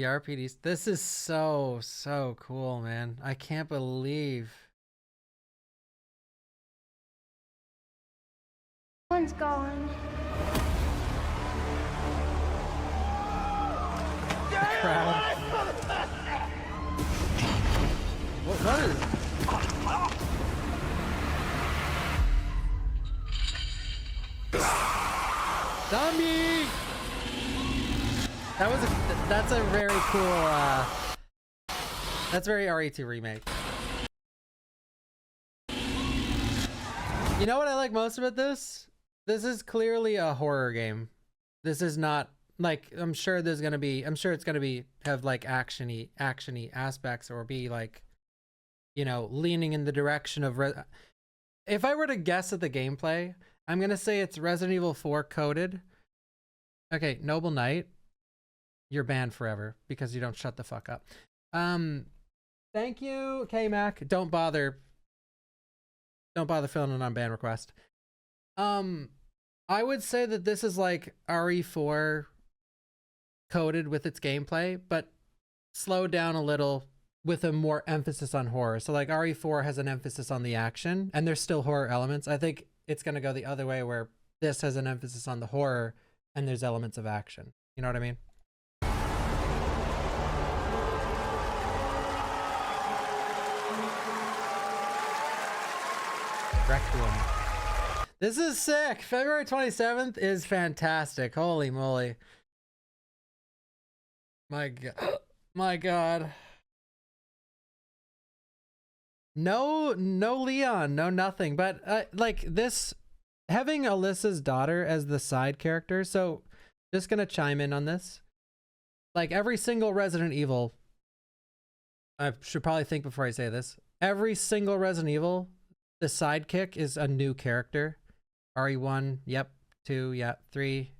The RPDs. This is so cool, man. I can't believe. One's gone. Crowd. What is? Zombie! That's a very cool, that's very RE2 remake. You know what I like most about this? This is clearly a horror game. This is not, like, I'm sure it's gonna be, have like actiony aspects, or be like, you know, leaning in the direction of, if I were to guess at the gameplay, I'm gonna say it's Resident Evil 4 coded. Okay, Noble Knight, you're banned forever because you don't shut the fuck up. Thank you, K-Mac. Don't bother filling an unban request. I would say that this is like RE4 coded with its gameplay, but slowed down a little with a more emphasis on horror. So like RE4 has an emphasis on the action, and there's still horror elements. I think it's gonna go the other way, where this has an emphasis on the horror and there's elements of action. You know what I mean? Requiem. This is sick. February 27th is fantastic. Holy moly. My god. My god. No Leon, no nothing. But like this, having Alyssa's daughter as the side character. So just gonna chime in on this. Like every single Resident Evil, I should probably think before I say this. Every single Resident Evil, the sidekick is a new character. RE1, yep. 2, yep. 3,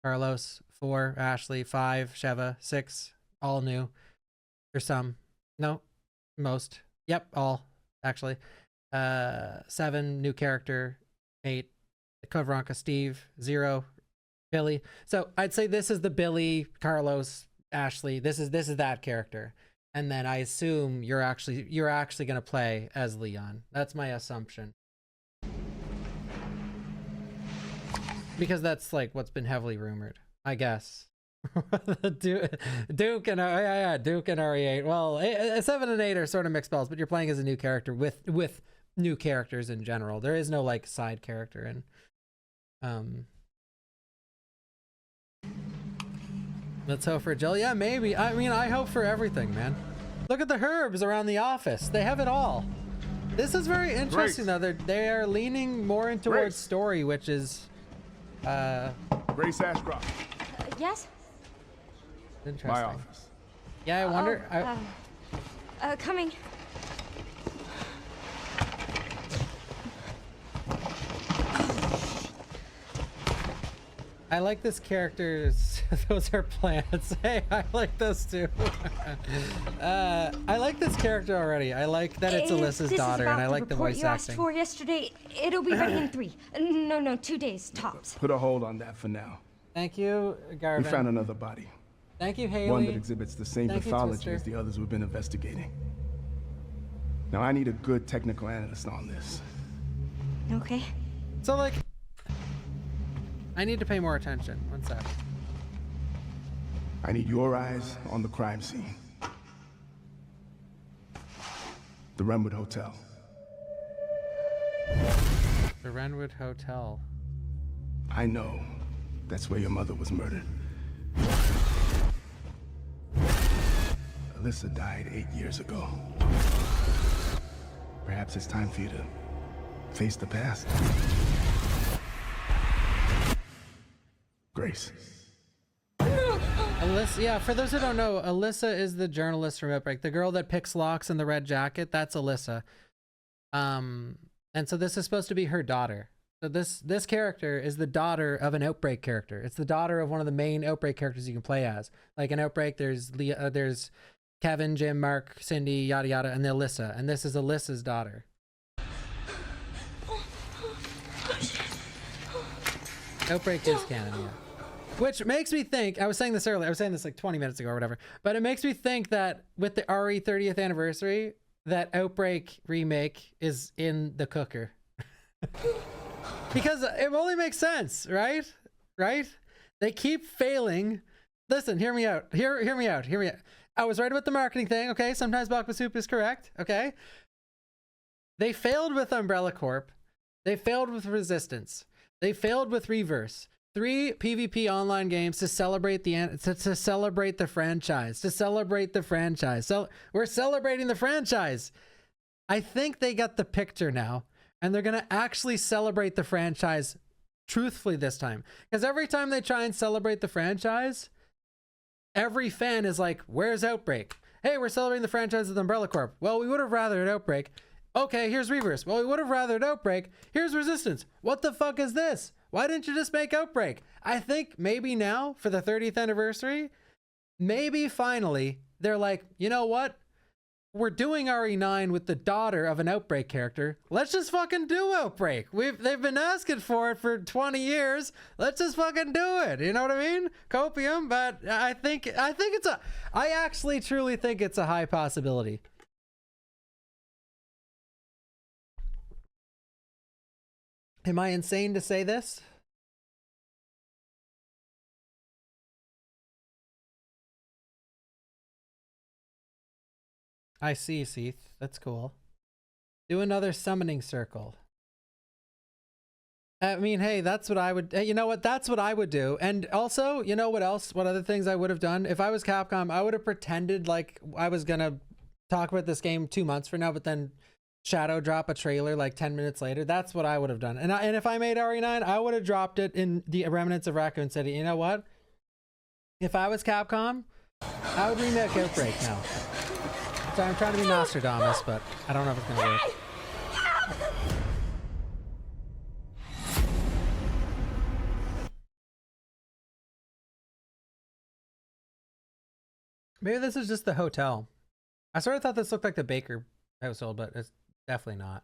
Carlos. 4, Ashley. 5, Sheva. 6, all new. Or some. No, most. Yep, all, actually. 7, new character. 8, Code Veronica. Steve. 0, Billy. So I'd say this is the Billy, Carlos, Ashley. This is that character. And then I assume you're actually gonna play as Leon. That's my assumption. Because that's like what's been heavily rumored, I guess. Duke and Duke and RE8. Well, 7 and 8 are sort of mixed balls, but you're playing as a new character with new characters in general. There is no like side character, and let's hope for Jill. Yeah, maybe. I mean, I hope for everything, man. Look at the herbs around the office. They have it all. This is very interesting, though. They are leaning more in towards story, which is Grace Ashcroft. Yes? interesting. My office. Yeah, I wonder. Coming. I like this character's. Those are plants. Hey, I like those too. I like this character already. I like that it's Alyssa's daughter, and I like the voice you asked acting. for yesterday. It'll be ready in 3. No, 2 days tops. Put a hold on that for now. Thank you, Garvin. We found another body. Thank you, Haley. One that exhibits the same Thank you, pathology Twister. as the others we've been investigating. Now I need a good technical analyst on this. Okay. So like, I need to pay more attention. One sec. I need your eyes on the crime scene. The Renwood Hotel. The Renwood Hotel. I know that's where your mother was murdered. Alyssa died 8 years ago. Perhaps it's time for you to face the past. Grace. Alyssa, yeah, for those who don't know, Alyssa is the journalist from Outbreak. The girl that picks locks in the red jacket, that's Alyssa. And so this is supposed to be her daughter. So this character is the daughter of an Outbreak character. It's the daughter of one of the main Outbreak characters you can play as. Like in Outbreak, there's Kevin, Jim, Mark, Cindy, yada yada, and Alyssa. And this is Alyssa's daughter. Outbreak is canon, yeah. Which makes me think, I was saying this earlier, I was saying this like 20 minutes ago or whatever, but it makes me think that with the RE 30th anniversary, that Outbreak remake is in the cooker. Because it only makes sense, right? Right? They keep failing. Listen, hear me out. Hear me out. Hear me out. I was right about the marketing thing, okay? Sometimes Bawkbasoup is correct, okay? They failed with Umbrella Corp. They failed with Resistance. They failed with Reverse. 3 PvP online games to celebrate to celebrate the franchise. To celebrate the franchise. So we're celebrating the franchise. I think they got the picture now, and they're gonna actually celebrate the franchise truthfully this time. Because every time they try and celebrate the franchise, every fan is like, "Where's Outbreak? Hey, we're celebrating the franchise with Umbrella Corp. Well, we would have rathered Outbreak. Okay, here's Reverse. Well, we would have rathered Outbreak. Here's Resistance. What the fuck is this? Why didn't you just make Outbreak?" I think maybe now, for the 30th anniversary, maybe finally, they're like, you know what? We're doing RE9 with the daughter of an Outbreak character. Let's just fucking do Outbreak. They've been asking for it for 20 years. Let's just fucking do it. You know what I mean? Copium, but I actually truly think it's a high possibility. Am I insane to say this? I see, Seath. That's cool. Do another summoning circle. I mean, hey, that's what I would... You know what? That's what I would do. And also, you know what else? What other things I would have done? If I was Capcom, I would have pretended like I was going to talk about this game 2 months from now, but then shadow drop a trailer like 10 minutes later. That's what I would have done. And if I made RE9, I would have dropped it in the remnants of Raccoon City. You know what? If I was Capcom, I would remake Outbreak now. So I'm trying to be Nostradamus, but I don't know if it's gonna work. Maybe this is just the hotel. I sort of thought this looked like the Baker household, but it's definitely not.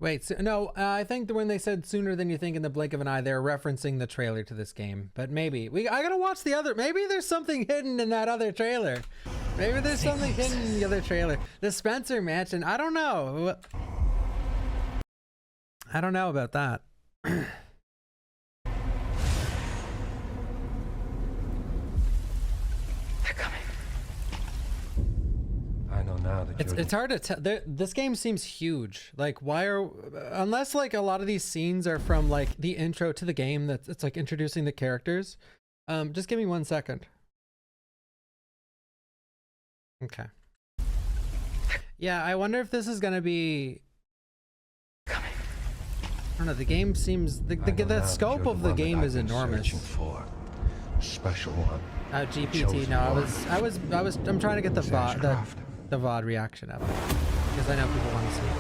Wait, so, no, I think when they said sooner than you think in the blink of an eye, they're referencing the trailer to this game. But maybe I gotta watch the other. Maybe there's something hidden in that other trailer. Maybe there's something hidden in the other trailer. The Spencer Mansion. I don't know. I don't know about that. It's hard to tell. This game seems huge. Like, why are, unless like a lot of these scenes are from like the intro to the game, that's it's like introducing the characters. Just give me 1 second. Okay. Yeah, I wonder if this is gonna be. I don't know. The game seems the scope of the game is enormous. For a special one. GPT. No, I'm trying to get the VOD reaction of it because I know people want to see it.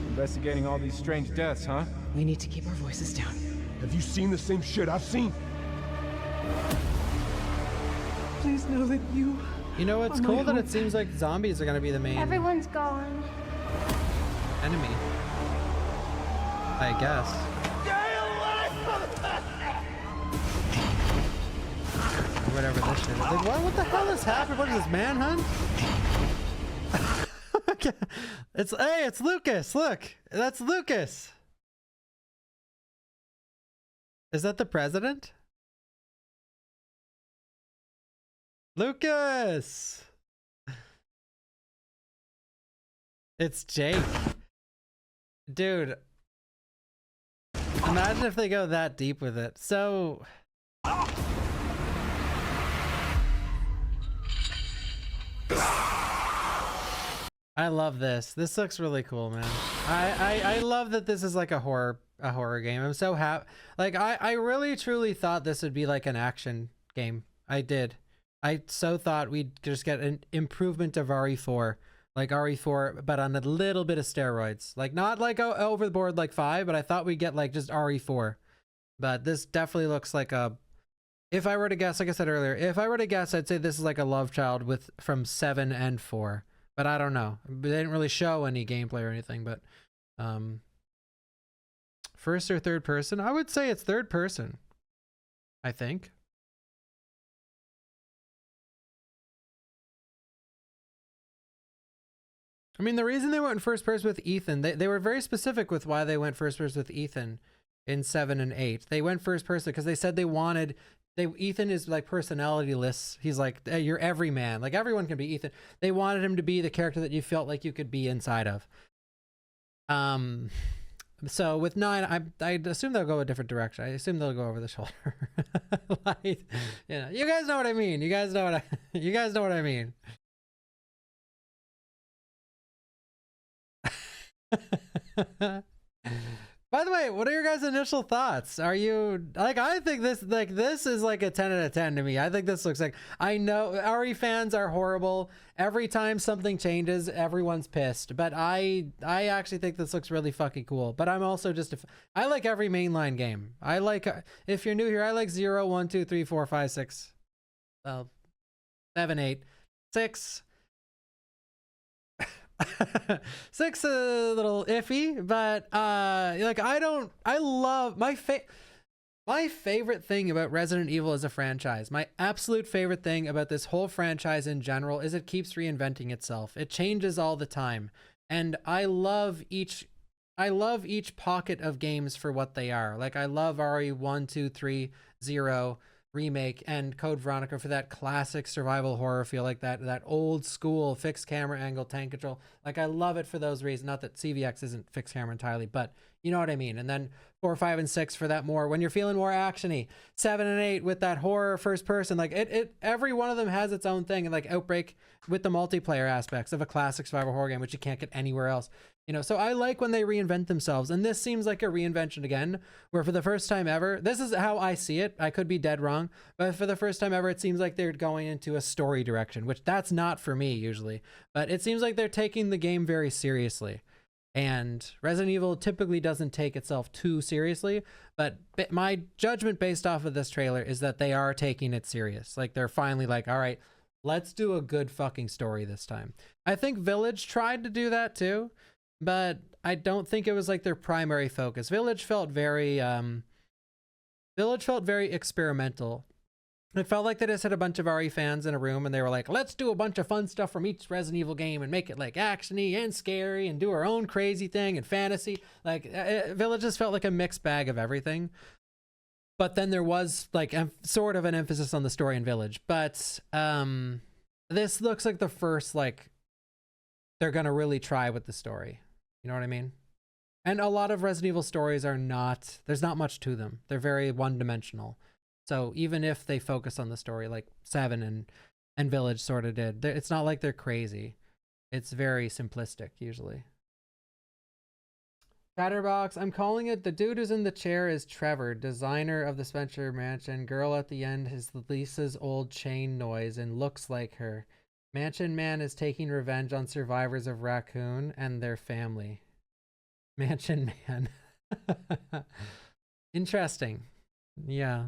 Investigating all these strange deaths, huh? We need to keep our voices down. Have you seen the same shit I've seen? Please know that you... You know, it's cool that it seems like zombies are going to be the main Everyone's gone. enemy. I guess. Whatever this shit is. Like, what the hell is happening? What is this, manhunt? It's Lucas. Look, that's Lucas. Is that the president? Lucas. It's Jake. Dude. Imagine if they go that deep with it. So... I love this. This looks really cool, man. I love that this is like a horror game. I'm so happy. Like I really truly thought this would be like an action game. I did. I so thought we'd just get an improvement of RE4, like RE4, but on a little bit of steroids. Like not like over the board like 5, but I thought we'd get like just RE4. But this definitely looks like a. If I were to guess, like I said earlier, if I were to guess, I'd say this is like a love child from 7 and 4. but I don't know. They didn't really show any gameplay or anything, but first or third person? I would say it's third person, I think. I mean, the reason they went in first person with Ethan, they were very specific with why they went first person with Ethan in 7 and 8. They went first person because they said they wanted, Ethan is like personality-less. He's like, hey, you're every man. Like, everyone can be Ethan. They wanted him to be the character that you felt like you could be inside of. So with 9, I assume they'll go a different direction. I assume they'll go over the shoulder. Like, you know, you guys know what I mean. You guys know what I mean. By the way, what are your guys' initial thoughts? Are you like, I think this is like a 10 out of 10 to me. I think this looks like, I know RE fans are horrible. Every time something changes, everyone's pissed. But I actually think this looks really fucking cool. But I'm also just I like every mainline game. I like, if you're new here, I like 0, 1, 2, 3, 4, 5, 6, 7, 8, 6. 6 a little iffy, but like I love my favorite thing about Resident Evil as a franchise, my absolute favorite thing about this whole franchise in general, is it keeps reinventing itself. It changes all the time, and I love each pocket of games for what they are. Like, I love RE1, 2, 3, 0 remake and Code Veronica for that classic survival horror feel, like that old school fixed camera angle tank control. Like, I love it for those reasons. Not that CVX isn't fixed camera entirely, but you know what I mean. And then 4, 5, and 6 for that more, when you're feeling more actiony. 7 and 8 with that horror first person. Like, it every one of them has its own thing. And like Outbreak with the multiplayer aspects of a classic survival horror game, which you can't get anywhere else. You know, so I like when they reinvent themselves, and this seems like a reinvention again, where for the first time ever, this is how I see it. I could be dead wrong, but for the first time ever, it seems like they're going into a story direction, which that's not for me usually, but it seems like they're taking the game very seriously. And Resident Evil typically doesn't take itself too seriously, but my judgment based off of this trailer is that they are taking it serious. Like, they're finally like, all right, let's do a good fucking story this time. I think Village tried to do that too, but I don't think it was like their primary focus. Village felt very experimental. It felt like they just had a bunch of RE fans in a room and they were like, let's do a bunch of fun stuff from each Resident Evil game and make it like actiony and scary and do our own crazy thing and fantasy. Like, Village just felt like a mixed bag of everything. But then there was like sort of an emphasis on the story in Village. But this looks like the first, like, they're gonna really try with the story. You know what I mean? And a lot of Resident Evil stories are not, there's not much to them. They're very one-dimensional. So even if they focus on the story, like 7 and Village sort of did, it's not like they're crazy. It's very simplistic usually. Chatterbox, I'm calling it, the dude who's in the chair is Trevor, designer of the Spencer Mansion. Girl at the end is Lisa's old chain noise and looks like her. Mansion Man is taking revenge on survivors of Raccoon and their family. Mansion Man. Interesting. Yeah.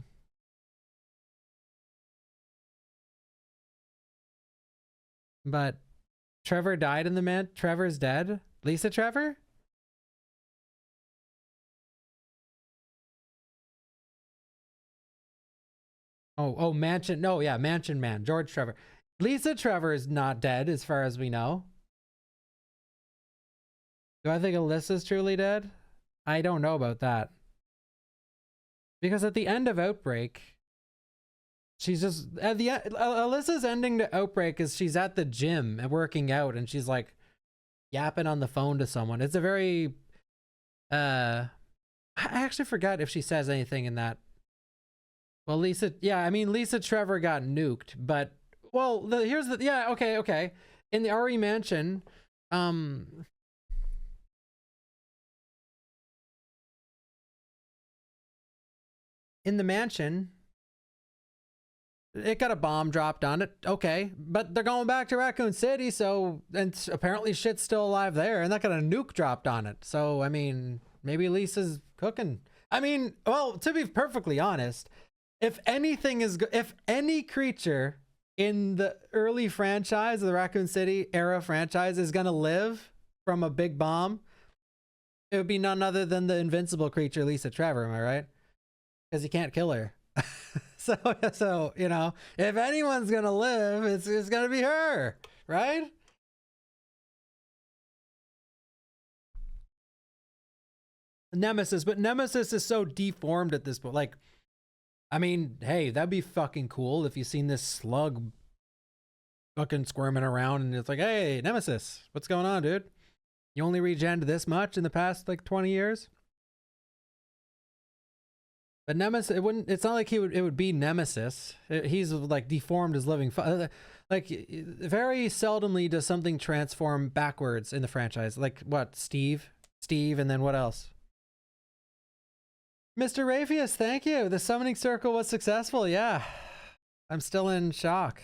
But Trevor died in the Trevor's dead? Lisa Trevor? Oh, Mansion. No, yeah, Mansion Man. George Trevor. Lisa Trevor is not dead, as far as we know. Do I think Alyssa's truly dead? I don't know about that. Because at the end of Outbreak, she's just at the Alyssa's ending to Outbreak is she's at the gym and working out, and she's like yapping on the phone to someone. It's a very I actually forgot if she says anything in that. Well, Lisa, yeah, I mean, Lisa Trevor got nuked, but well, here's the, yeah, okay. In the RE mansion, in the mansion, it got a bomb dropped on it. Okay, but they're going back to Raccoon City, so, and apparently shit's still alive there, and that got a nuke dropped on it. So, I mean, maybe Lisa's cooking. I mean, well, to be perfectly honest, if anything is, if any creature in the early franchise, the Raccoon City era franchise, is gonna live from a big bomb, it would be none other than the invincible creature Lisa Trevor, am I right? Because you can't kill her. so you know, if anyone's gonna live, it's gonna be her, right? Nemesis, but Nemesis is so deformed at this point. Like, I mean, hey, that'd be fucking cool if you seen this slug fucking squirming around and it's like, hey, Nemesis, what's going on, dude? You only regened this much in the past like 20 years? But Nemesis, it's not like it would be Nemesis. He's like deformed as living. Like, very seldomly does something transform backwards in the franchise. Like what? Steve, and then what else? Mr. Raphius, thank you. The summoning circle was successful. Yeah. I'm still in shock.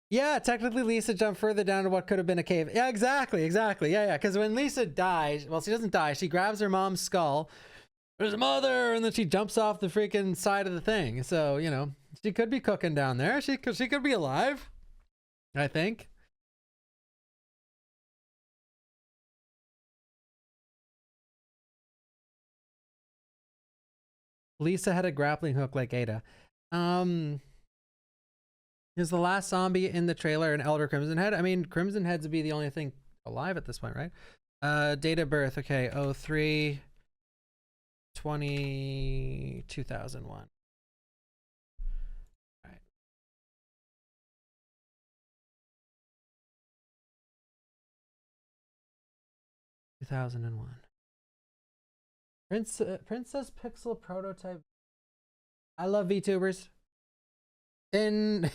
Yeah, technically Lisa jumped further down to what could have been a cave. Yeah, exactly. Yeah. Because when Lisa dies, well, she doesn't die. She grabs her mom's skull. There's a mother, and then she jumps off the freaking side of the thing. So, you know, she could be cooking down there. She could be alive, I think. Lisa had a grappling hook like Ada. Is the last zombie in the trailer an Elder Crimson Head? I mean, Crimson Heads would be the only thing alive at this point, right? Date of birth, okay, 03/20/2001. All right. (2001). Princess Pixel prototype. I love VTubers. In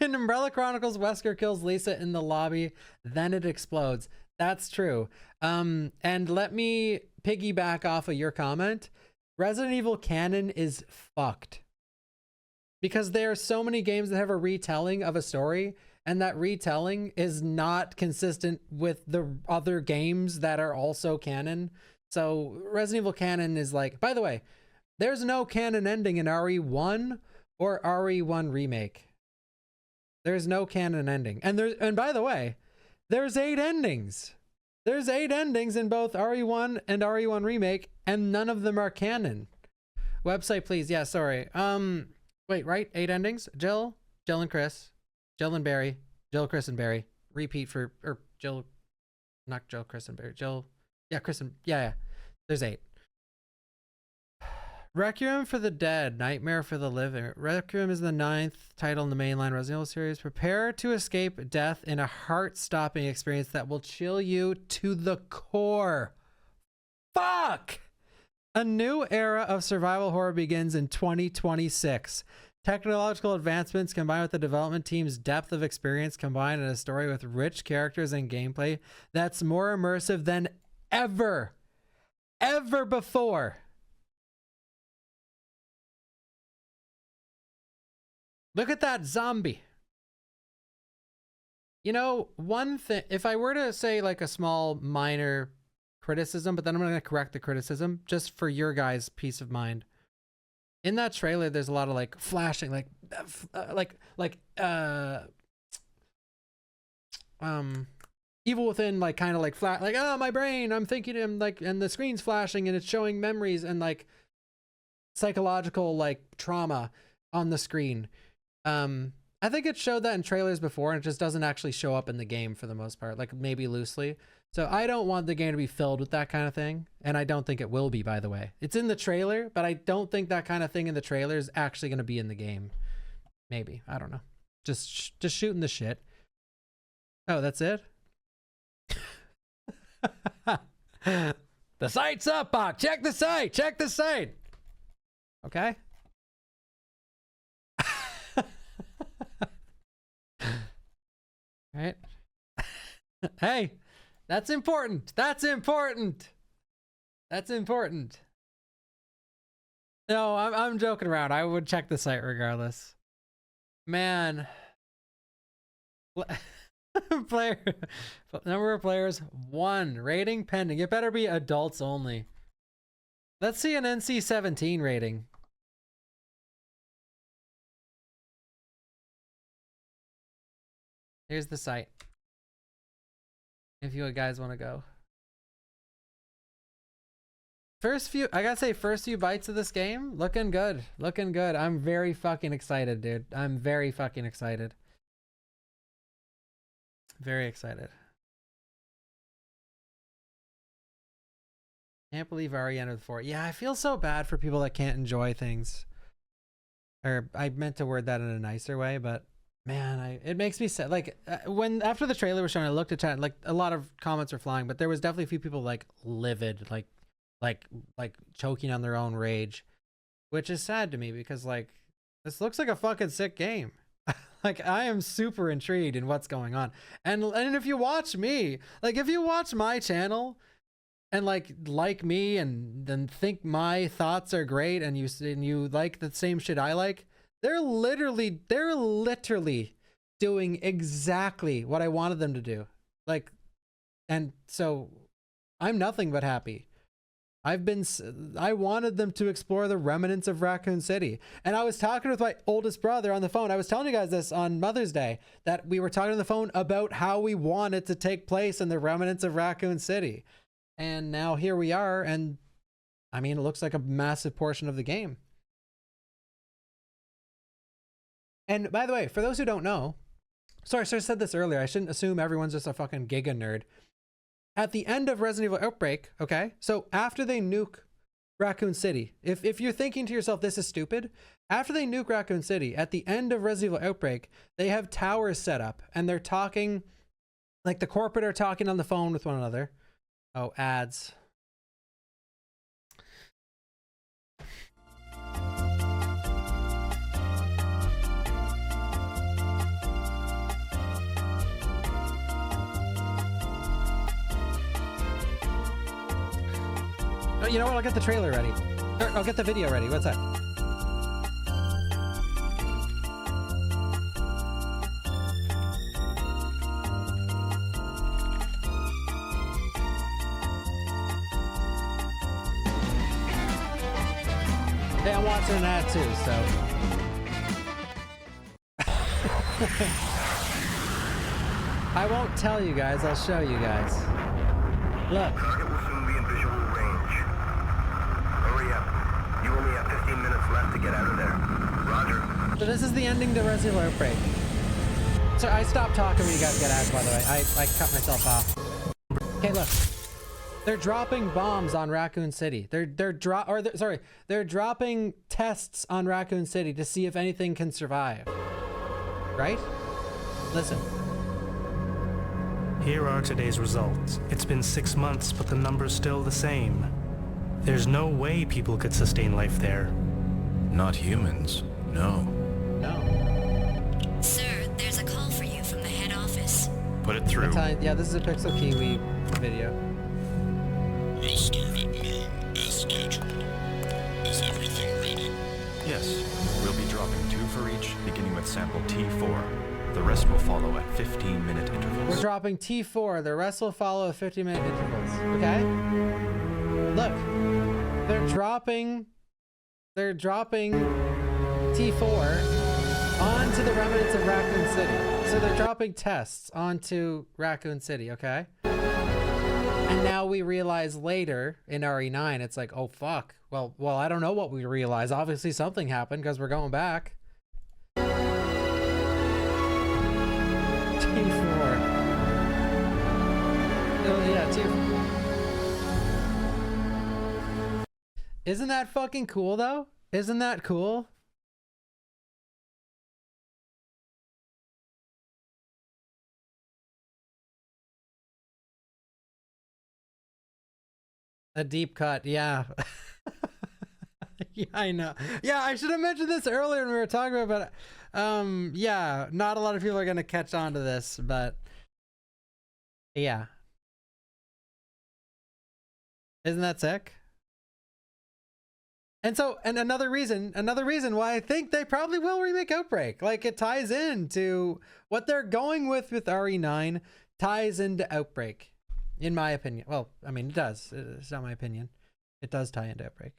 Umbrella Chronicles, Wesker kills Lisa in the lobby, then it explodes. That's true. And let me piggyback off of your comment. Resident Evil canon is fucked. Because there are so many games that have a retelling of a story, and that retelling is not consistent with the other games that are also canon. So Resident Evil canon is like, by the way, there's no canon ending in RE1 or RE1 remake. There's no canon ending. And by the way, there's 8 endings. There's 8 endings in both RE1 and RE1 remake, and none of them are canon. Website, please. Yeah, sorry. Wait, right? 8 endings? Jill and Chris, Jill and Barry, Jill, Chris and Barry. Repeat for, or Jill, not Jill, Chris and Barry. Jill, yeah, Chris and, yeah. There's 8. Requiem for the Dead, Nightmare for the Living. Requiem is the 9th title in the mainline Resident Evil series. Prepare to escape death in a heart-stopping experience that will chill you to the core. Fuck! A new era of survival horror begins in 2026. Technological advancements combined with the development team's depth of experience combined in a story with rich characters and gameplay that's more immersive than ever before. Look at that zombie. You know, one thing, if I were to say like a small minor criticism, but then I'm going to correct the criticism just for your guys' peace of mind. In that trailer, there's a lot of like flashing, Evil Within, like kind of like flat, like, oh, my brain, I'm thinking him, like, and the screen's flashing and it's showing memories and like psychological like trauma on the screen. I think it showed that in trailers before, and it just doesn't actually show up in the game for the most part, like maybe loosely. So I don't want the game to be filled with that kind of thing, and I don't think it will be, by the way. It's in the trailer, but I don't think that kind of thing in the trailer is actually going to be in the game. Maybe, I don't know. Just shooting the shit. Oh, that's it? The site's up, Bach. Check the site. Check the site. Okay. Right. Hey, that's important. That's important. That's important. No, I'm joking around. I would check the site regardless. Man. Number of players 1. Rating pending. It better be adults only. Let's see an NC-17 rating. Here's the site. If you guys want to go. I gotta say, first few bites of this game, looking good. Looking good. I'm very fucking excited, dude. I'm very fucking excited. Very excited. Can't believe I already entered 4. Yeah, I feel so bad for people that can't enjoy things. Or I meant to word that in a nicer way, but man, it makes me sad. Like when after the trailer was shown, I looked at chat, like a lot of comments were flying, but there was definitely a few people like livid, like choking on their own rage, which is sad to me because like this looks like a fucking sick game. Like I am super intrigued in what's going on. And if you watch me, like if you watch my channel and like me and then think my thoughts are great and you like the same shit I like, they're literally doing exactly what I wanted them to do. Like, and so I'm nothing but happy. I wanted them to explore the remnants of Raccoon City. And I was talking with my oldest brother on the phone. I was telling you guys this on Mother's Day, that we were talking on the phone about how we want it to take place in the remnants of Raccoon City. And now here we are. And I mean, it looks like a massive portion of the game. And by the way, for those who don't know, sorry, I said this earlier. I shouldn't assume everyone's just a fucking Giga nerd. At the end of Resident Evil Outbreak, okay? So after they nuke Raccoon City, if you're thinking to yourself, this is stupid, after they nuke Raccoon City, at the end of Resident Evil Outbreak, they have towers set up and they're talking, like the corporate are talking on the phone with one another. Oh, ads. Oh, you know what? I'll get the trailer ready. Or I'll get the video ready. What's that? Hey, I'm watching an ad too, so. I won't tell you guys. I'll show you guys. Look. Target will soon be in visual range. Hurry up. You only have 15 minutes left to get out of there. Roger. So this is the ending to Resident Evil Outbreak. So I stopped talking when you guys get ads, by the way. I cut myself off. Okay, look. They're dropping bombs on Raccoon City. They're dropping tests on Raccoon City to see if anything can survive. Right? Listen. Here are today's results. It's been 6 months, but the number's still the same. There's no way people could sustain life there. Not humans, no. No. Sir, there's a call for you from the head office. Put it through. Yeah, this is a Pixel Kiwi video. We'll start at noon, as scheduled. Is everything ready? Yes. We'll be dropping 2 for each, beginning with sample T4. The rest will follow at 15-minute intervals. We're dropping T4. The rest will follow at 50-minute intervals. Okay? Look. They're dropping T4 onto the remnants of Raccoon City. So they're dropping tests onto Raccoon City, okay? And now we realize later in RE9, it's like, oh fuck. Well, I don't know what we realize. Obviously something happened because we're going back. T4. Oh yeah, T4. Isn't that fucking cool though? Isn't that cool? A deep cut, yeah. Yeah, I know. Yeah, I should have mentioned this earlier when we were talking about it. Yeah, not a lot of people are gonna catch on to this, but yeah. Isn't that sick? And so, and another reason why I think they probably will remake Outbreak. Like, it ties into what they're going with RE9, ties into Outbreak, in my opinion. Well, I mean, it does. It's not my opinion. It does tie into Outbreak.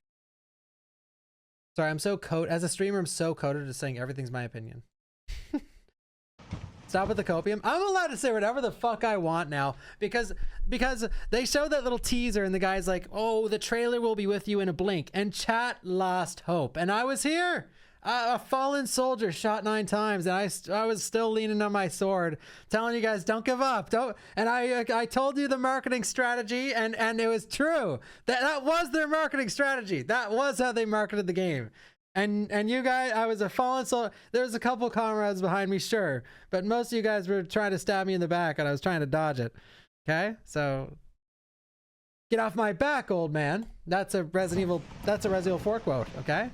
Sorry, I'm so as a streamer, I'm so coded to saying everything's my opinion. Stop with the copium. I'm allowed to say whatever the fuck I want now because they showed that little teaser and the guy's like, oh, the trailer will be with you in a blink, and chat lost hope, and I was here. A fallen soldier shot 9 times, and I was still leaning on my sword, telling you guys, don't give up, don't. And I told you the marketing strategy, and it was true. That was their marketing strategy. That was how they marketed the game. And you guys, I was a fallen soldier. There was a couple comrades behind me, sure, but most of you guys were trying to stab me in the back, and I was trying to dodge it. Okay, so get off my back, old man. That's a Resident Evil 4 quote. Okay.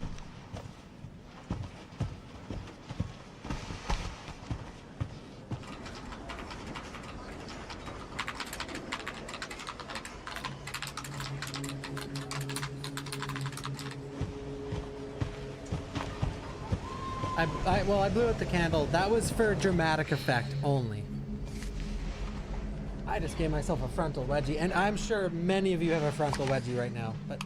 Well, I blew out the candle. That was for dramatic effect only. I just gave myself a frontal wedgie, and I'm sure many of you have a frontal wedgie right now, but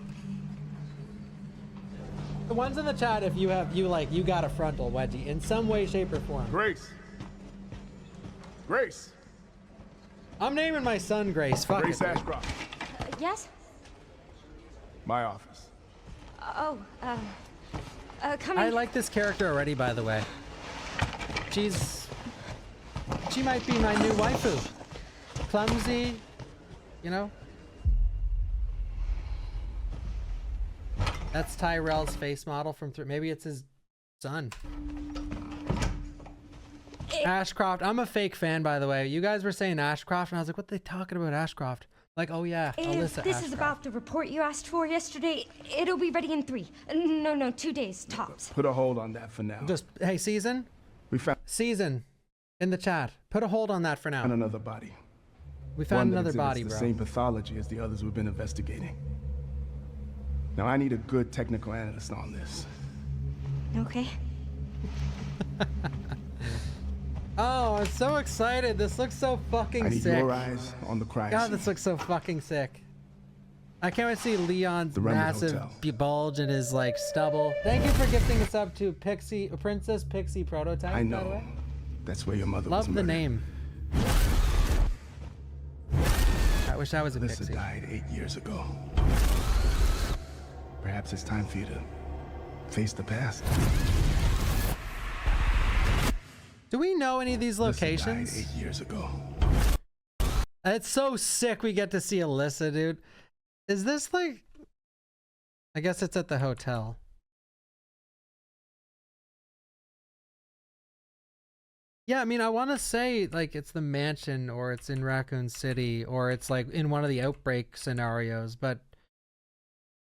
the ones in the chat, if you got a frontal wedgie in some way, shape, or form. Grace. Grace. I'm naming my son Grace. Fuck Grace it. Ashcroft. Yes? My office. Oh, come I in. like this character already, by the way. She might be my new waifu. Clumsy, you know. That's Tyrell's face model from maybe it's his son. Ashcroft. I'm a fake fan, by the way. You guys were saying Ashcroft, and I was like, what are they talking about, Ashcroft? Like, oh yeah, Alyssa If this Ashcroft. is about the report you asked for yesterday, it'll be ready in 3. No, 2 days, tops. Put a hold on that for now. Just, hey, Season? We found Season in the chat. Put a hold on that for now. another body. We found One that another body, exhibits bro. the same pathology as the others we've been investigating. Now I need a good technical analyst on this. Okay. Oh, I'm so excited. This looks so fucking I need sick. your eyes on the crime God, scene. this looks so fucking sick. I can't wait to see Leon's The Remake massive Hotel. bulge in his like stubble. Thank you for gifting us up to Princess Pixie Prototype. I By the know. way. That's where your mother was Love the murdered. name. I wish I was a Alyssa pixie. died 8 years ago. Perhaps it's time for you to face the past. Do we know any of these locations? Alyssa died 8 years ago. It's so sick we get to see Alyssa, dude. Is this like... I guess it's at the hotel. Yeah, I mean, I want to say like it's the mansion or it's in Raccoon City or it's like in one of the Outbreak scenarios, but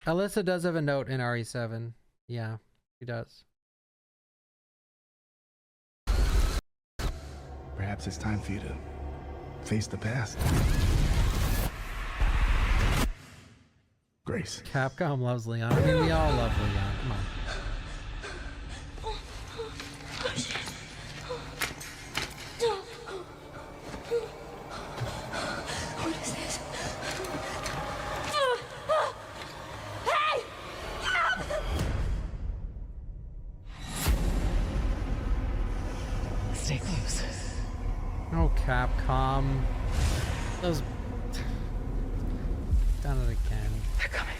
Alyssa does have a note in RE7. Yeah, she does. Perhaps it's time for you to face the past. Grace. Capcom loves Leon. I mean, we all love Leon. Come on. What is this? Hey! Help! Stay close. Oh, Capcom. Those... Done it again. They're coming.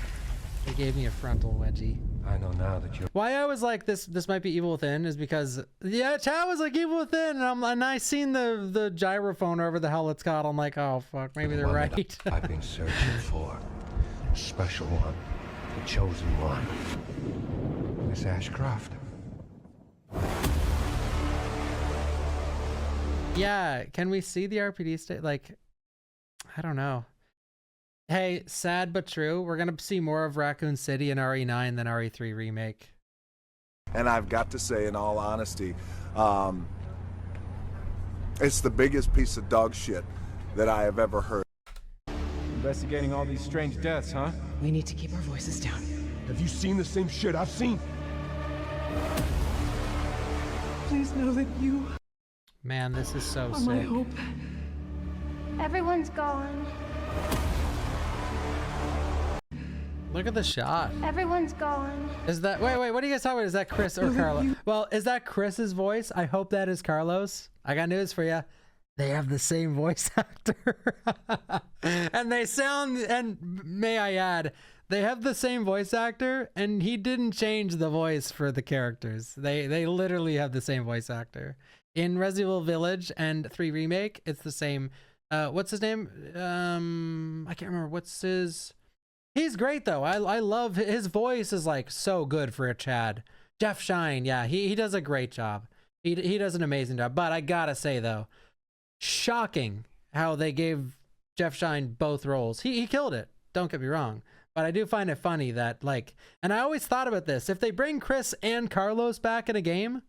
They gave me a frontal wedgie. I know now that you're... Why I was like this might be Evil Within is because yeah, chat was like Evil Within, and I seen the gyrophone or whatever the hell it's called. I'm like, oh fuck, maybe they're one right. that I've been searching for. A special one. The chosen one. Miss Ashcroft. Yeah, can we see the RPD state? Like, I don't know. Hey, sad but true. We're gonna see more of Raccoon City in RE9 than RE3 remake. And I've got to say, in all honesty, it's the biggest piece of dog shit that I have ever heard. Investigating all these strange deaths, huh? We need to keep our voices down. Have you seen the same shit I've seen? Please know that you Man, this is so are my sick. hope. Everyone's gone. Look at the shot. Everyone's gone. Is that wait, what are you guys talking about? Is that Chris or Carlos? Well, is that Chris's voice? I hope that is Carlos. I got news for you. They have the same voice actor. And they sound, and may I add, they have the same voice actor, and he didn't change the voice for the characters. They literally have the same voice actor. In Resident Evil Village and 3 Remake, it's the same. What's his name? I can't remember. What's his... He's great though. I love his voice is like so good for a Chad. Jeff Shine, yeah, he does a great job. He does an amazing job. But I gotta say though, shocking how they gave Jeff Shine both roles. He killed it. Don't get me wrong. But I do find it funny that like, and I always thought about this. If they bring Chris and Carlos back in a game,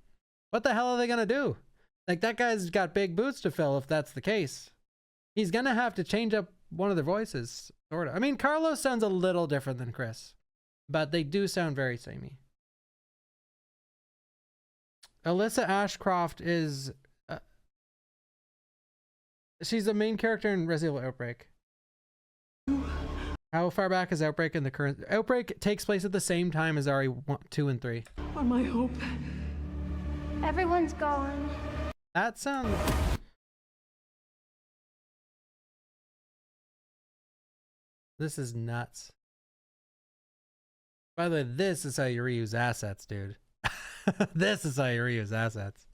what the hell are they gonna do? Like that guy's got big boots to fill if that's the case. He's gonna have to change up one of their voices. Sort of. I mean, Carlos sounds a little different than Chris, but they do sound very samey. Alyssa Ashcroft is... she's the main character in Resident Evil Outbreak. How far back is Outbreak in the current... Outbreak takes place at the same time as RE2 and 3. On my hope. Everyone's gone. That sounds... This is nuts. By the way, this is how you reuse assets, dude. This is how you reuse assets.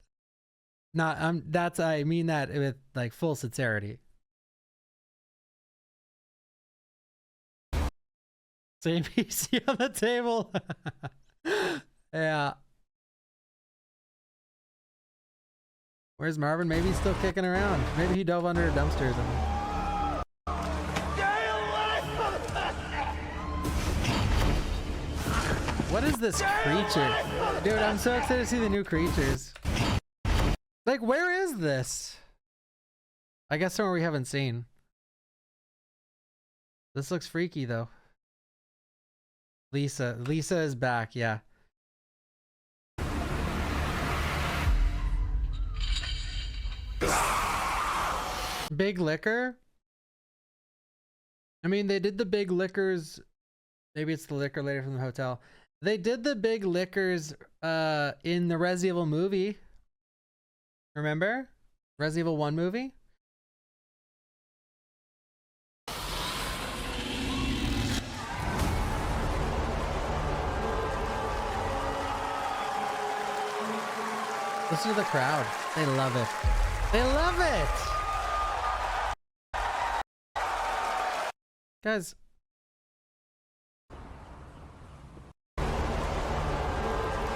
Not, I mean that with like full sincerity. Same PC on the table. Yeah. Where's Marvin? Maybe he's still kicking around. Maybe he dove under a dumpster or something. What is this creature? Dude, I'm so excited to see the new creatures. Like, where is this? I guess somewhere we haven't seen. This looks freaky, though. Lisa is back, yeah. Big Liquor? I mean, they did the Big Liquors. Maybe it's the liquor later from the hotel. They did the Big Liquors in the Resident Evil movie. Remember? Resident Evil 1 movie? Listen to the crowd. They love it. They love it! Guys.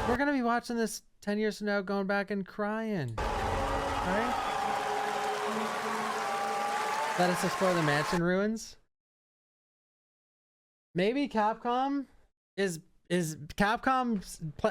We're gonna be watching this 10 years from now, going back and crying. Right? Let us explore the mansion ruins. Maybe Capcom is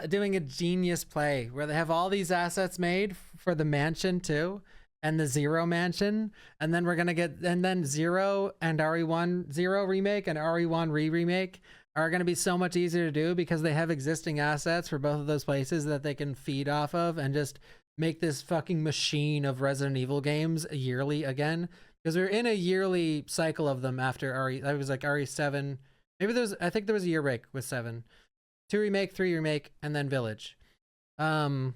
doing a genius play where they have all these assets made for the mansion too, and the Zero mansion, and then we're gonna get, and then Zero and RE1 Zero remake and RE1 remake are going to be so much easier to do because they have existing assets for both of those places that they can feed off of and just make this fucking machine of Resident Evil games yearly again. Because we're in a yearly cycle of them after I was like RE7. Maybe I think there was a year break with 7. 2 remake, 3 remake, and then Village. Maybe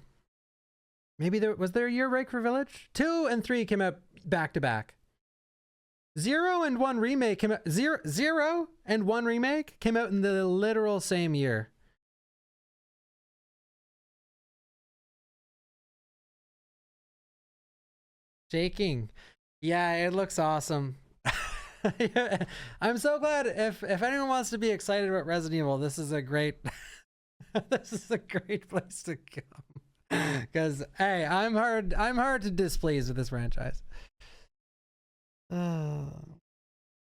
was there a year break for Village? 2 and 3 came out back to back. 0 and 1 remake came out. Zero and 1 remake came out in the literal same year. Shaking. Yeah, it looks awesome. Yeah, I'm so glad if anyone wants to be excited about Resident Evil, this is a great this is a great place to come. Because hey, I'm hard to displease with this franchise.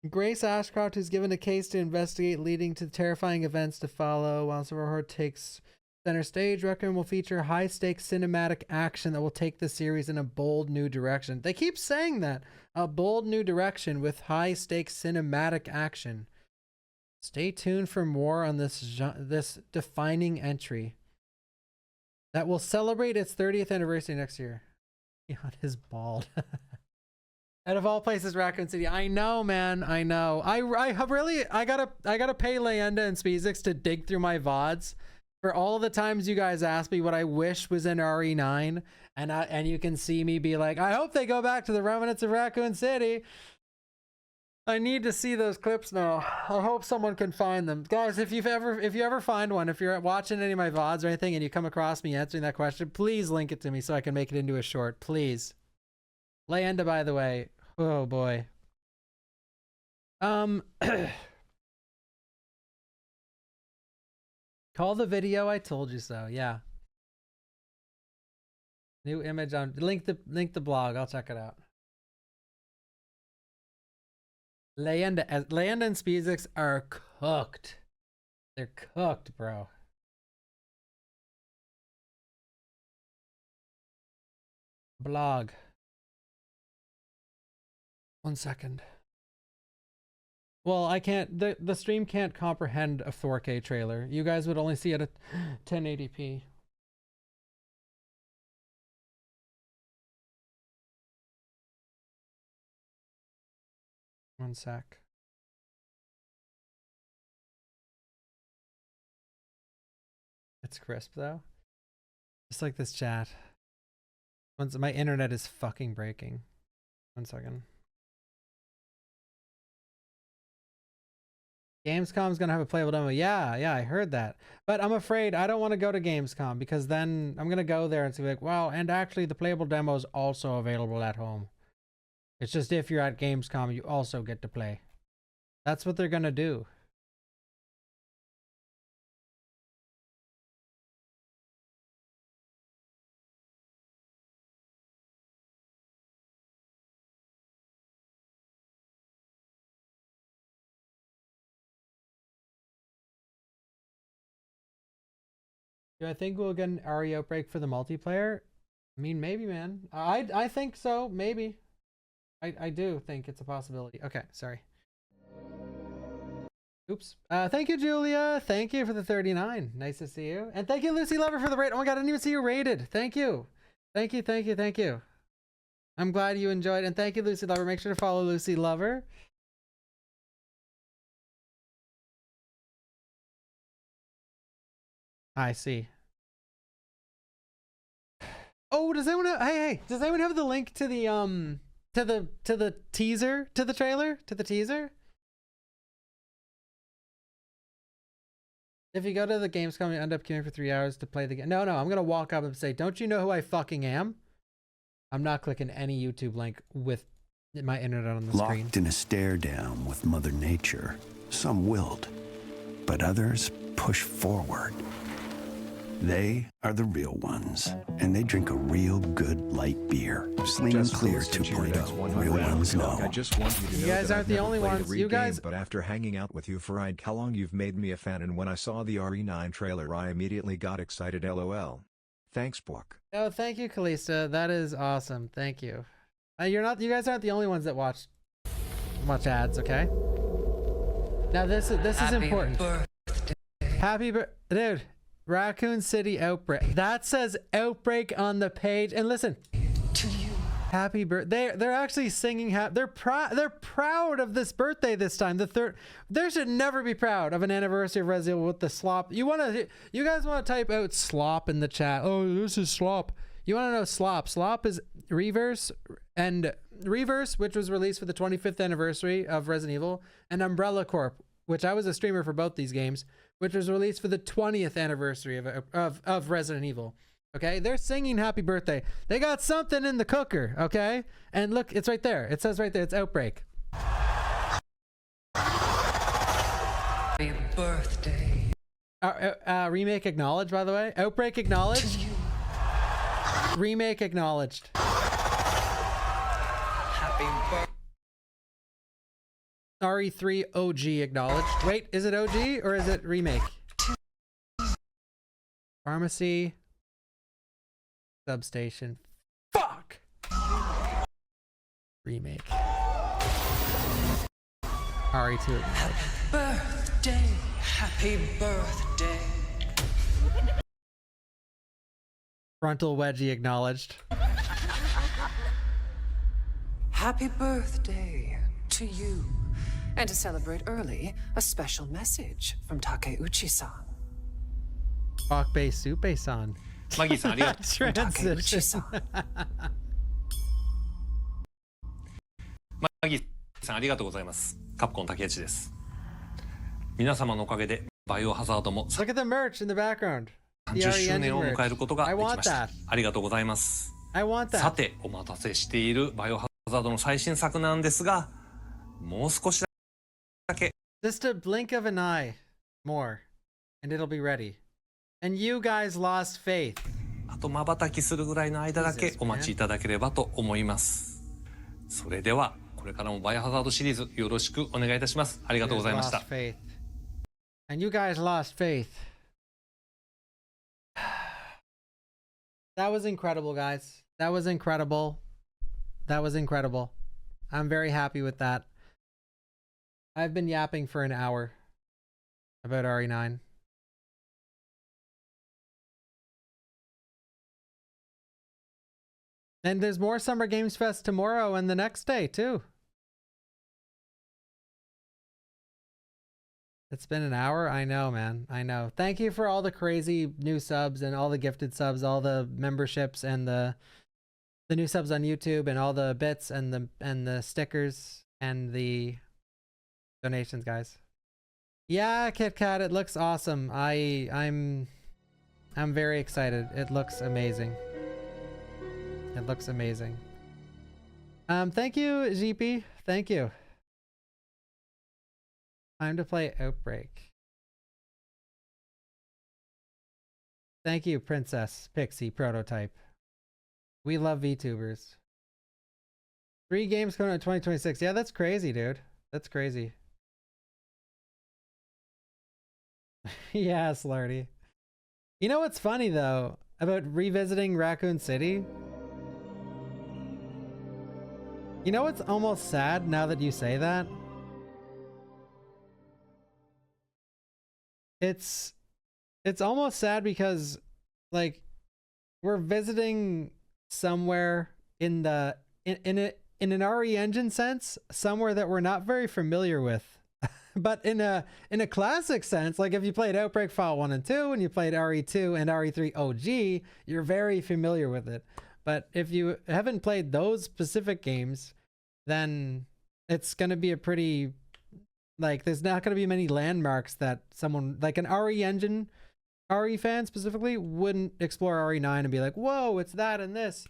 Grace Ashcroft is given a case to investigate, leading to terrifying events to follow. While Horror takes center stage, Requiem will feature high-stakes cinematic action that will take the series in a bold new direction. They keep saying that. A bold new direction with high-stakes cinematic action. Stay tuned for more on this defining entry that will celebrate its 30th anniversary next year. God is bald. And of all places, Raccoon City. I know, man. I know. I have really. I gotta pay Leyenda and Speezix to dig through my VODs for all the times you guys asked me what I wish was in RE9, and you can see me be like, I hope they go back to the remnants of Raccoon City. I need to see those clips now. I hope someone can find them, guys. If you ever find one, if you're watching any of my VODs or anything, and you come across me answering that question, please link it to me so I can make it into a short, please. Leyenda, by the way. Oh boy. Call the video, I told you so. Yeah. New image on link the blog. I'll check it out. Leyenda and Speezix are cooked. They're cooked, bro. Blog. 1 second. Well, I can't. The stream can't comprehend a 4K trailer. You guys would only see it at 1080p. One sec. It's crisp though. Just like this chat. Once my internet is fucking breaking. 1 second. Gamescom's gonna have a playable demo. Yeah, I heard that. But I'm afraid I don't want to go to Gamescom because then I'm gonna go there and see like, well, and actually the playable demo is also available at home. It's just if you're at Gamescom, you also get to play. That's what they're gonna do. Do I think we'll get an RE Outbreak for the multiplayer? I mean, maybe, man. I think so. Maybe. I do think it's a possibility. Okay, sorry. Oops. Thank you, Julia. Thank you for the 39. Nice to see you. And thank you, Lucy Lover, for the raid. Oh my god, I didn't even see you rated. Thank you. Thank you, thank you, thank you. I'm glad you enjoyed. And thank you, Lucy Lover. Make sure to follow Lucy Lover. I see. Oh, does anyone have, hey, does anyone have the link to the to the teaser, to the trailer, to the teaser? If you go to the Gamescom, you end up queuing for 3 hours to play the game. No, I'm gonna walk up and say, don't you know who I fucking am? I'm not clicking any YouTube link with my internet on the screen. Locked in a stare down with Mother Nature, some wilt, but others push forward. They are the real ones, and they drink a real good light beer. Slim and Clear 2.0. Real ones know. I just want you to know you guys aren't the only ones. You guys, but after hanging out with you for how long, you've made me a fan, and when I saw the RE9 trailer, I immediately got excited. LOL. Thanks, Bawk. Oh, thank you, Kalista. That is awesome. Thank you. You guys aren't the only ones that watch ads. Okay. Now this is important. Happy birthday, dude. Raccoon City Outbreak. That says Outbreak on the page. And listen, to you. Happy birthday. They're actually singing. They're proud of this birthday this time. They should never be proud of an anniversary of Resident Evil with the slop. You guys want to type out slop in the chat. Oh, this is slop. You want to know slop. Slop is Reverse, and Reverse, which was released for the 25th anniversary of Resident Evil, and Umbrella Corp, which I was a streamer for both these games, which was released for the 20th anniversary of Resident Evil. Okay, they're singing happy birthday. They got something in the cooker, okay? And look, it's right there. It says right there, it's Outbreak. Happy birthday. Remake acknowledged, by the way. Outbreak acknowledged. Remake acknowledged. Happy birthday. RE3 OG acknowledged. Wait, is it OG or is it remake? Pharmacy. Substation. Fuck! Remake. RE2 acknowledged. Birthday. Happy birthday. Frontal wedgie acknowledged. happy birthday to you. And to celebrate early, a special message from Takeuchi-san. Bawkbasoup-san. マギーさんありがとう。 Transition. マギーさんありがとうございます。カプコン竹内です。皆様のおかげでバイオハザードも Look at the merch in the background. The 30 RE 周 engine 年を merch. 迎えることがで I きま want した。 that. ありがとうございます。 I want that. さてお待たせしているバイオハザードの最新作なんですが、もう少しだけ Just a blink of an eye more, and it'll be ready. And you guys lost faith. あと瞬きするぐらいの間だけお待ちいただければと思います。それではこれからもバイオハザードシリーズよろしくお願いいたします。ありがとうございました。 And you guys lost faith. That was incredible, guys. That was incredible. That was incredible. I'm very happy with that. I've been yapping for an hour about RE9. And there's more Summer Games Fest tomorrow and the next day, too. It's been an hour? I know, man. I know. Thank you for all the crazy new subs and all the gifted subs, all the memberships and the new subs on YouTube and all the bits and the stickers and the donations, guys. Yeah, Kit Kat, it looks awesome. I'm very excited. It looks amazing. It looks amazing. Thank you, GP. Thank you. Time to play Outbreak. Thank you, Princess Pixie Prototype. We love VTubers. 3 games coming out in 2026. Yeah, that's crazy, dude. That's crazy. Yes, Lardy. You know what's funny, though, about revisiting Raccoon City? You know what's almost sad now that you say that? It's almost sad because, like, we're visiting somewhere in an RE engine sense, somewhere that we're not very familiar with. But in a classic sense, like if you played Outbreak File 1 and 2 and you played RE2 and RE3 OG, you're very familiar with it. But if you haven't played those specific games, then it's going to be a pretty, like, there's not going to be many landmarks that someone, like an RE engine, RE fan specifically, wouldn't explore RE9 and be like, whoa, it's that and this.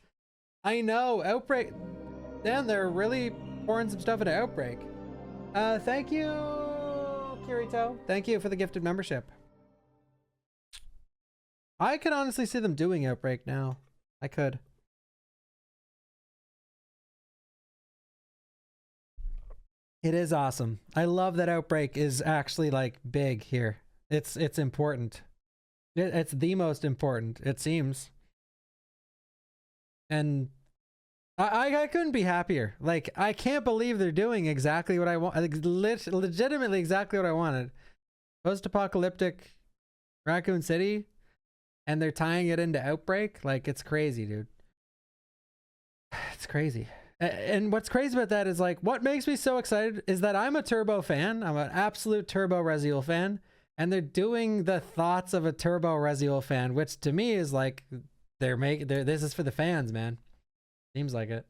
I know, Outbreak, damn, they're really pouring some stuff into Outbreak. Thank you, Kirito. Thank you for the gifted membership. I could honestly see them doing Outbreak now. I could. It is awesome. I love that Outbreak is actually, like, big here. It's important. It's the most important, it seems. And I couldn't be happier. Like, I can't believe they're doing exactly what I want. Legitimately exactly what I wanted. Post-apocalyptic Raccoon City, and they're tying it into Outbreak. Like, it's crazy, dude. It's crazy. And what's crazy about that is, like, what makes me so excited is that I'm a Turbo fan. I'm an absolute Turbo Resident fan. And they're doing the thoughts of a Turbo Resident fan, which to me is like, this is for the fans, man. Seems like it.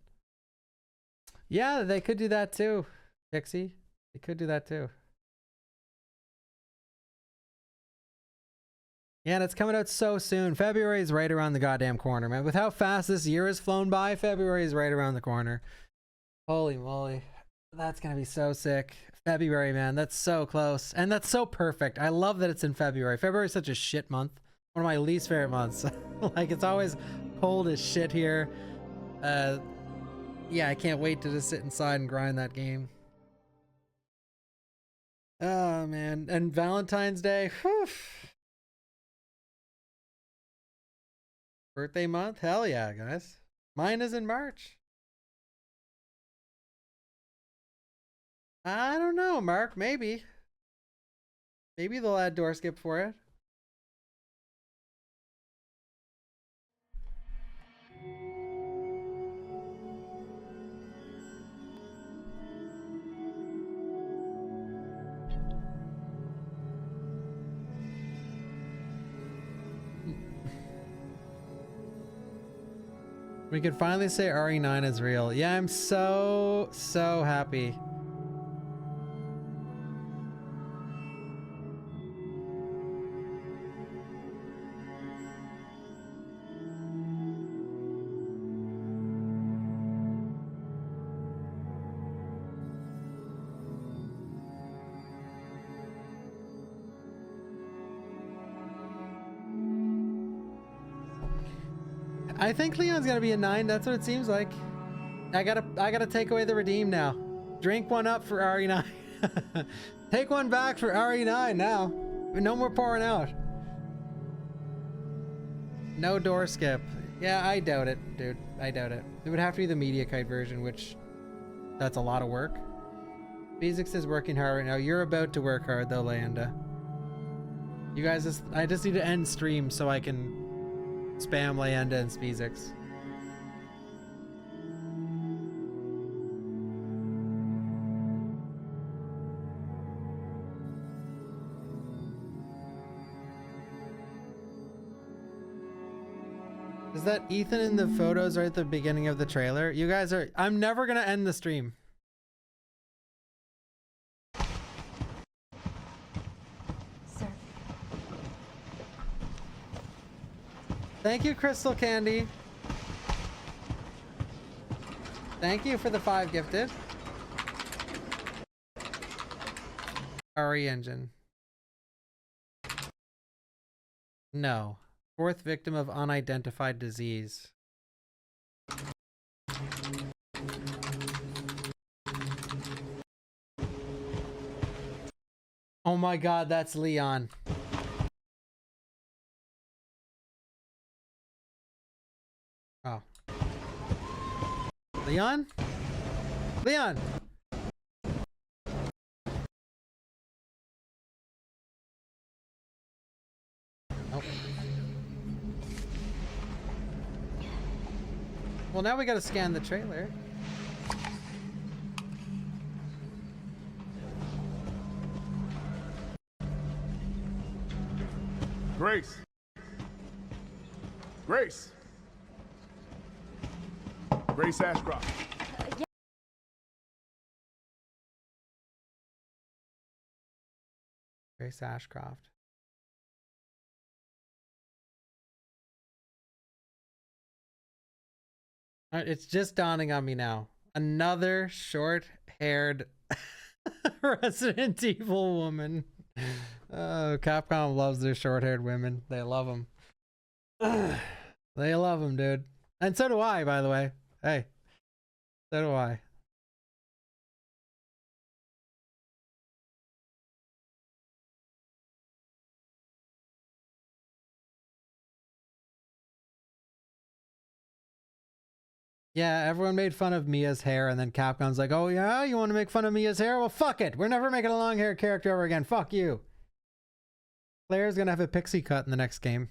Yeah, they could do that too, Pixie. They could do that too. Yeah, and it's coming out so soon. February is right around the goddamn corner, man. With how fast this year has flown by, February is right around the corner. Holy moly. That's gonna be so sick. February, man. That's so close. And that's so perfect. I love that it's in February. February is such a shit month. One of my least favorite months. Like, it's always cold as shit here. Yeah, I can't wait to just sit inside and grind that game. Oh, man. And Valentine's Day. Whew. Birthday month? Hell yeah, guys. Mine is in March. I don't know, Mark. Maybe. Maybe they'll add door skip for it. We could finally say RE9 is real. Yeah, I'm so happy. I think Leon's gonna be a 9. That's what it seems like. I gotta take away the redeem now. Drink one up for RE9. Take one back for RE9 now. No more pouring out. No door skip. Yeah, I doubt it, dude. I doubt it. It would have to be the Media Kite version, which that's a lot of work. Speezix is working hard right now. You're about to work hard though, Leanda. You guys I just need to end stream so I can spam Leanda and Speezix. Is that Ethan in the photos right at the beginning of the trailer? You guys are... I'm never gonna end the stream. Sir. Thank you, Crystal Candy. Thank you for the 5 gifted. RE engine. No. 4th victim of unidentified disease. Oh my god, that's Leon. Oh. Leon? Leon! Oh. Well, now we gotta scan the trailer. Grace! Grace! Grace Ashcroft. Yeah. Grace Ashcroft. It's just dawning on me now. Another short-haired Resident Evil woman. Oh, Capcom loves their short-haired women. They love them. They love them, dude. And so do I, by the way. Hey, so do I. Yeah, everyone made fun of Mia's hair, and then Capcom's like, oh yeah, you want to make fun of Mia's hair? Well, fuck it. We're never making a long hair character ever again. Fuck you. Claire's gonna have a pixie cut in the next game.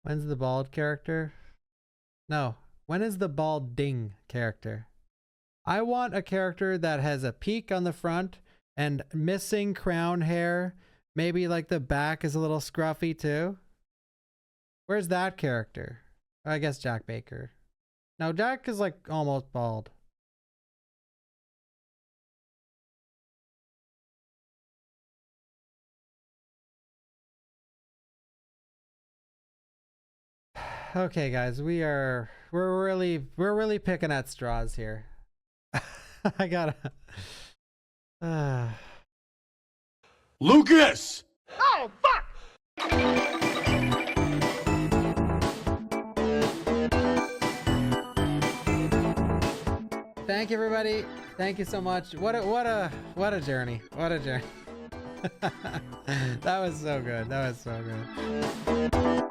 When's the bald character? No. When is the balding character? I want a character that has a peak on the front and missing crown hair. Maybe like the back is a little scruffy too. Where's that character? I guess Jack Baker. No, Jack is like almost bald. Okay, guys, we're really picking at straws here. I gotta. Lucas! Oh, fuck! Thank you, everybody. Thank you so much. What a journey. What a journey. That was so good. That was so good.